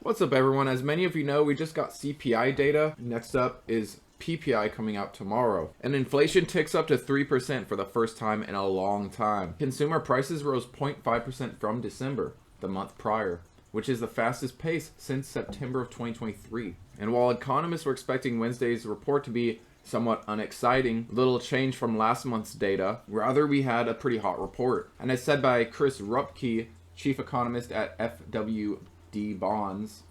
What's up, everyone? As many of you know, we just got CPI data. Next up is PPI coming out tomorrow. And inflation ticks up to 3% for the first time in a long time. Consumer prices rose 0.5% from December, the month prior, which is the fastest pace since September of 2023. And while economists were expecting Wednesday's report to be somewhat unexciting, little change from last month's data, rather we had a pretty hot report. And as said by Chris Rupke, chief economist at FWD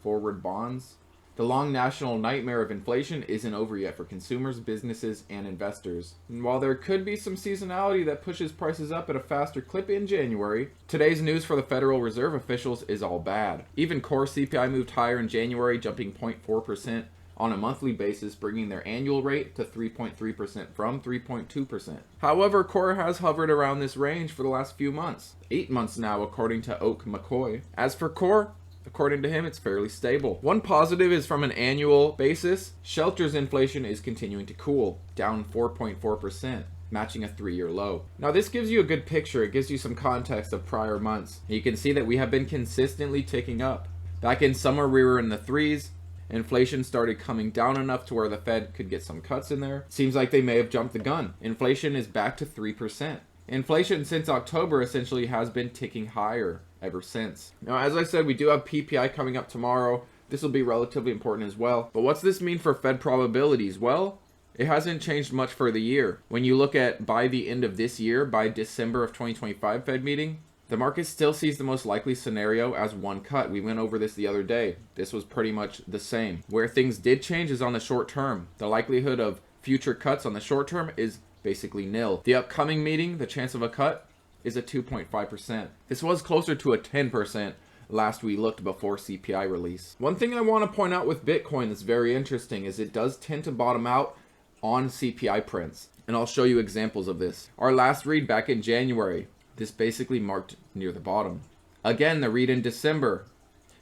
Forward Bonds, the long national nightmare of inflation isn't over yet for consumers, businesses, and investors. And while there could be some seasonality that pushes prices up at a faster clip in January, today's news for the Federal Reserve officials is all bad. Even core CPI moved higher in January, jumping 0.4% on a monthly basis, bringing their annual rate to 3.3% from 3.2%. However, core has hovered around this range for the last few months, 8 months now according to Oak McCoy. As for core, according to him, it's fairly stable. One positive is from an annual basis, shelters inflation is continuing to cool, down 4.4%, matching a 3-year low. Now this gives you a good picture. It gives you some context of prior months. You can see that we have been consistently ticking up. Back in summer, we were in the 3s. Inflation started coming down enough to where the Fed could get some cuts in there. Seems like they may have jumped the gun. Inflation is back to 3%. Inflation since October essentially has been ticking higher ever since. Now, as I said, we do have PPI coming up tomorrow. This will be relatively important as well. But what's this mean for Fed probabilities? Well, it hasn't changed much for the year. When you look at by the end of this year, by December of 2025 Fed meeting, the market still sees the most likely scenario as one cut. We went over this the other day. This was pretty much the same. Where things did change is on the short term. The likelihood of future cuts on the short term is basically nil. The upcoming meeting, the chance of a cut is at 2.5%. This was closer to a 10% last we looked before CPI release. One thing I want to point out with Bitcoin that's very interesting is it does tend to bottom out on CPI prints. And I'll show you examples of this. Our last read back in January, this basically marked near the bottom. Again, the read in December,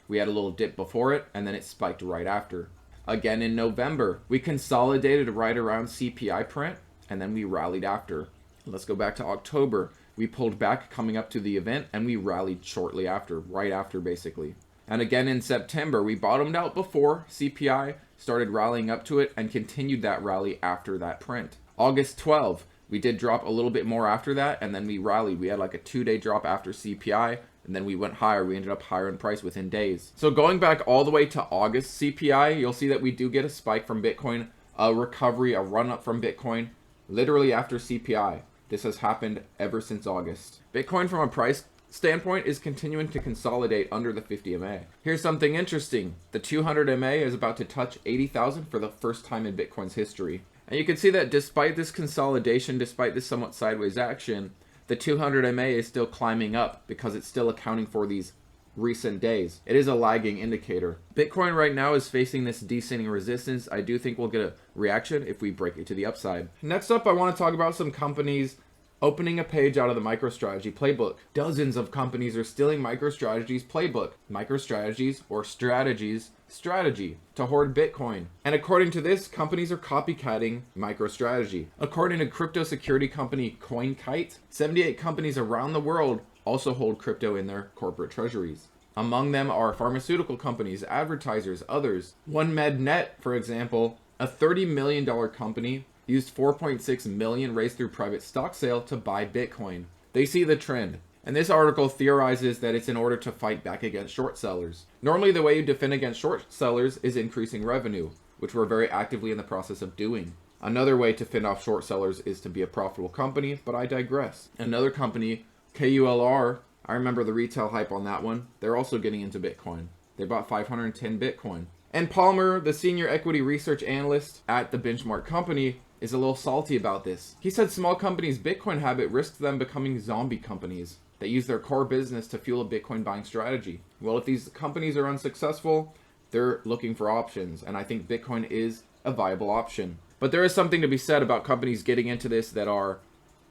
we had a little dip before it and then it spiked right after. Again in November, we consolidated right around CPI print and then we rallied after. Let's go back to October. We pulled back coming up to the event and we rallied shortly after, right after basically. And again in September, we bottomed out before CPI, started rallying up to it and continued that rally after that print. August 12, we did drop a little bit more after that and then we rallied. We had like a 2-day drop after CPI and then we went higher. We ended up higher in price within days. So going back all the way to August CPI, you'll see that we do get a spike from Bitcoin, a recovery, a run up from Bitcoin, literally after CPI. This has happened ever since August. Bitcoin from a price standpoint is continuing to consolidate under the 50 MA. Here's something interesting. The 200 MA is about to touch 80,000 for the first time in Bitcoin's history. And you can see that despite this consolidation, despite this somewhat sideways action, the 200 MA is still climbing up because it's still accounting for these recent days. It is a lagging indicator. Bitcoin right now is facing this descending resistance. I do think we'll get a reaction if we break it to the upside. Next up, I want to talk about some companies opening a page out of the MicroStrategy playbook. Dozens of companies are stealing MicroStrategy's playbook. MicroStrategy's or strategy to hoard Bitcoin. And according to this, companies are copycatting MicroStrategy. According to crypto security company CoinKite, 78 companies around the world also hold crypto in their corporate treasuries. Among them are pharmaceutical companies, advertisers, others. OneMedNet, for example, a $30 million company, used 4.6 million raised through private stock sale to buy Bitcoin. They see the trend. And this article theorizes that it's in order to fight back against short sellers. Normally, the way you defend against short sellers is increasing revenue, which we're very actively in the process of doing. Another way to fend off short sellers is to be a profitable company, but I digress. Another company, KULR, I remember the retail hype on that one. They're also getting into Bitcoin. They bought 510 Bitcoin. And Palmer, the senior equity research analyst at the benchmark company, is a little salty about this. He said small companies' Bitcoin habit risks them becoming zombie companies that use their core business to fuel a Bitcoin buying strategy. Well, if these companies are unsuccessful, they're looking for options, and I think Bitcoin is a viable option. But there is something to be said about companies getting into this that are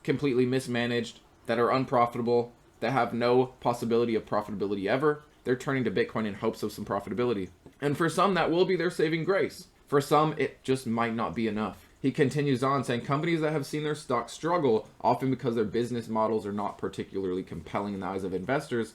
completely mismanaged, that are unprofitable, that have no possibility of profitability ever. They're turning to Bitcoin in hopes of some profitability. And for some, that will be their saving grace. For some, it just might not be enough. He continues on saying companies that have seen their stock struggle, often because their business models are not particularly compelling in the eyes of investors,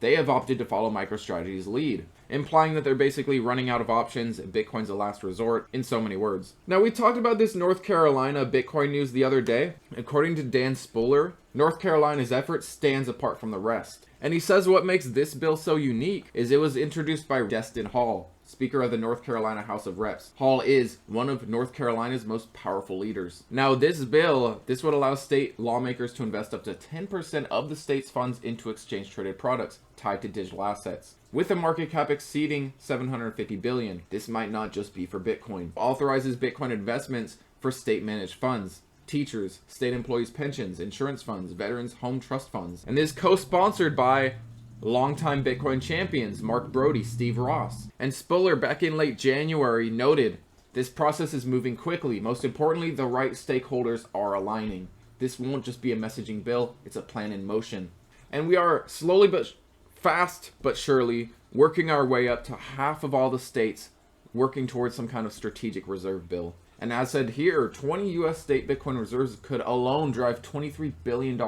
they have opted to follow MicroStrategy's lead. implying that they're basically running out of options and Bitcoin's a last resort, in so many words. Now, we talked about this North Carolina Bitcoin news the other day. According to Dan Spuller, North Carolina's effort stands apart from the rest. And he says what makes this bill so unique is it was introduced by Destin Hall, Speaker of the North Carolina House of Reps. Hall is one of North Carolina's most powerful leaders. Now, this bill, this would allow state lawmakers to invest up to 10% of the state's funds into exchange-traded products tied to digital assets. With a market cap exceeding $750 billion, this might not just be for Bitcoin. It authorizes Bitcoin investments for state-managed funds, teachers, state employees' pensions, insurance funds, veterans' home trust funds. And this is co-sponsored by longtime Bitcoin champions Mark Brody, Steve Ross. And Spuller, back in late January, noted this process is moving quickly. Most importantly, the right stakeholders are aligning. This won't just be a messaging bill, it's a plan in motion. And we are slowly but fast but surely working our way up to half of all the states working towards some kind of strategic reserve bill. And as said here, 20 US state Bitcoin reserves could alone drive $23 billion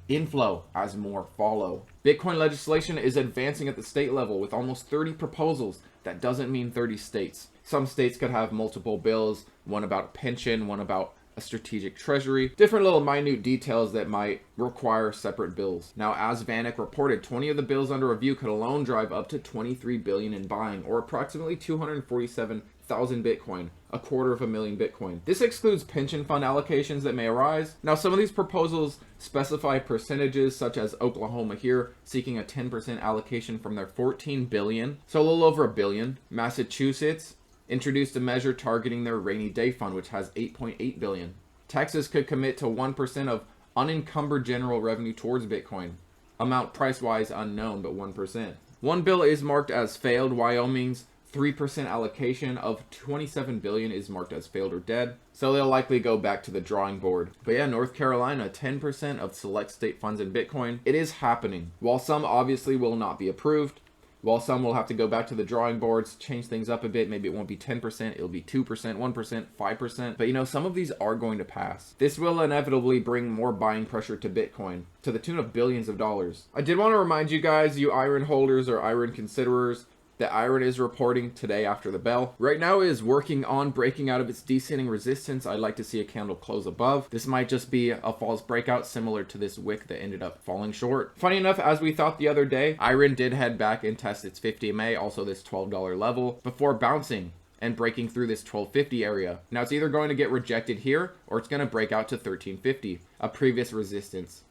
inflow as more follow. Bitcoin legislation is advancing at the state level with almost 30 proposals. That doesn't mean 30 states. Some states could have multiple bills, one about pension, one about a strategic treasury, different little minute details that might require separate bills. Now, as Vanek reported, 20 of the bills under review could alone drive up to $23 billion in buying, or approximately 247,000 Bitcoin, a $250,000 Bitcoin. This excludes pension fund allocations that may arise. Now, some of these proposals specify percentages, such as Oklahoma here, seeking a 10% allocation from their $14 billion, so a little over $1 billion. Massachusetts introduced a measure targeting their rainy day fund, which has $8.8 billion. Texas could commit to 1% of unencumbered general revenue towards Bitcoin. Amount price-wise unknown, but 1%. One bill is marked as failed. Wyoming's 3% allocation of $27 billion is marked as failed or dead, so they'll likely go back to the drawing board. But yeah, North Carolina, 10% of select state funds in Bitcoin. It is happening. While some obviously will not be approved, while some will have to go back to the drawing boards, change things up a bit, maybe it won't be 10%, it'll be 2%, 1%, 5%. But you know, some of these are going to pass. This will inevitably bring more buying pressure to Bitcoin, to the tune of billions of dollars. I did want to remind you guys, you iren holders or iren considerers, that iren is reporting today after the bell. Right now it is working on breaking out of its descending resistance. I'd like to see a candle close above. This might just be a false breakout similar to this wick that ended up falling short. Funny enough, as we thought the other day, iren did head back and test its 50 MA, also this $12 level, before bouncing and breaking through this 1250 area. Now it's either going to get rejected here or it's going to break out to 1350, a previous resistance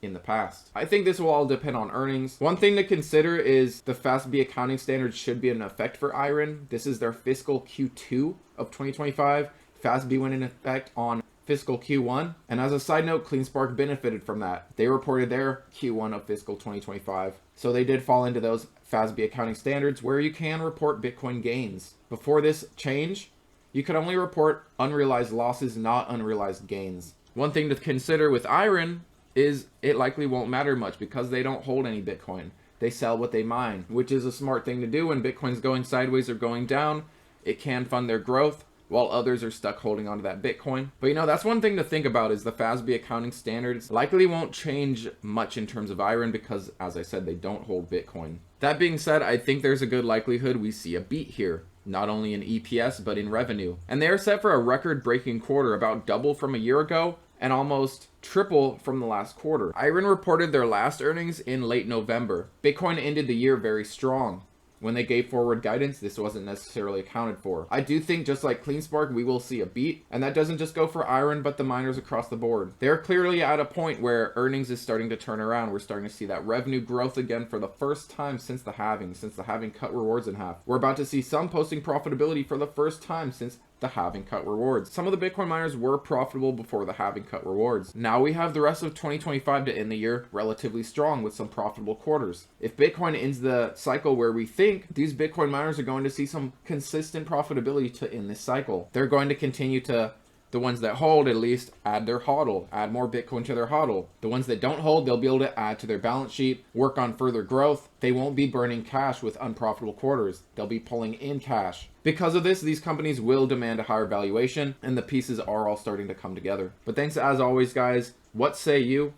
in the past. I think this will all depend on earnings. One thing to consider is the FASB accounting standards should be in effect for iren. This is their fiscal Q2 of 2025. FASB went in effect on fiscal Q1. And as a side note, CleanSpark benefited from that. They reported their Q1 of fiscal 2025. So they did fall into those FASB accounting standards where you can report Bitcoin gains. Before this change, you could only report unrealized losses, not unrealized gains. One thing to consider with iren is it likely won't matter much because they don't hold any Bitcoin. They sell what they mine, which is a smart thing to do when Bitcoin's going sideways or going down. It can fund their growth while others are stuck holding onto that Bitcoin. But you know, that's one thing to think about is the FASB accounting standards likely won't change much in terms of iren because, as I said, they don't hold Bitcoin. That being said, I think there's a good likelihood we see a beat here, not only in EPS, but in revenue. And they are set for a record-breaking quarter, about double from a year ago, and almost triple from the last quarter. iren reported their last earnings in late November. Bitcoin ended the year very strong. When they gave forward guidance, this wasn't necessarily accounted for. I do think, just like CleanSpark, we will see a beat, and that doesn't just go for iren, but the miners across the board. They're clearly at a point where earnings is starting to turn around. We're starting to see that revenue growth again for the first time since the halving cut rewards in half. We're about to see some posting profitability for the first time since the halving cut rewards. Some of the Bitcoin miners were profitable before the halving cut rewards. Now we have the rest of 2025 to end the year relatively strong with some profitable quarters. If Bitcoin ends the cycle where we think, these Bitcoin miners are going to see some consistent profitability to end this cycle. They're going to continue to, the ones that hold at least, add their hodl, add more Bitcoin to their hodl. The ones that don't hold, they'll be able to add to their balance sheet, work on further growth. They won't be burning cash with unprofitable quarters. They'll be pulling in cash. Because of this, these companies will demand a higher valuation, and the pieces are all starting to come together. But thanks as always, guys. What say you?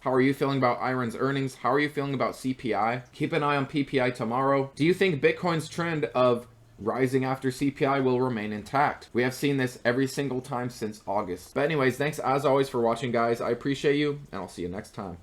How are you feeling about iren's earnings? How are you feeling about CPI? Keep an eye on PPI tomorrow. Do you think Bitcoin's trend of rising after CPI will remain intact? We have seen this every single time since August. But anyways, thanks as always for watching, guys. I appreciate you, and I'll see you next time.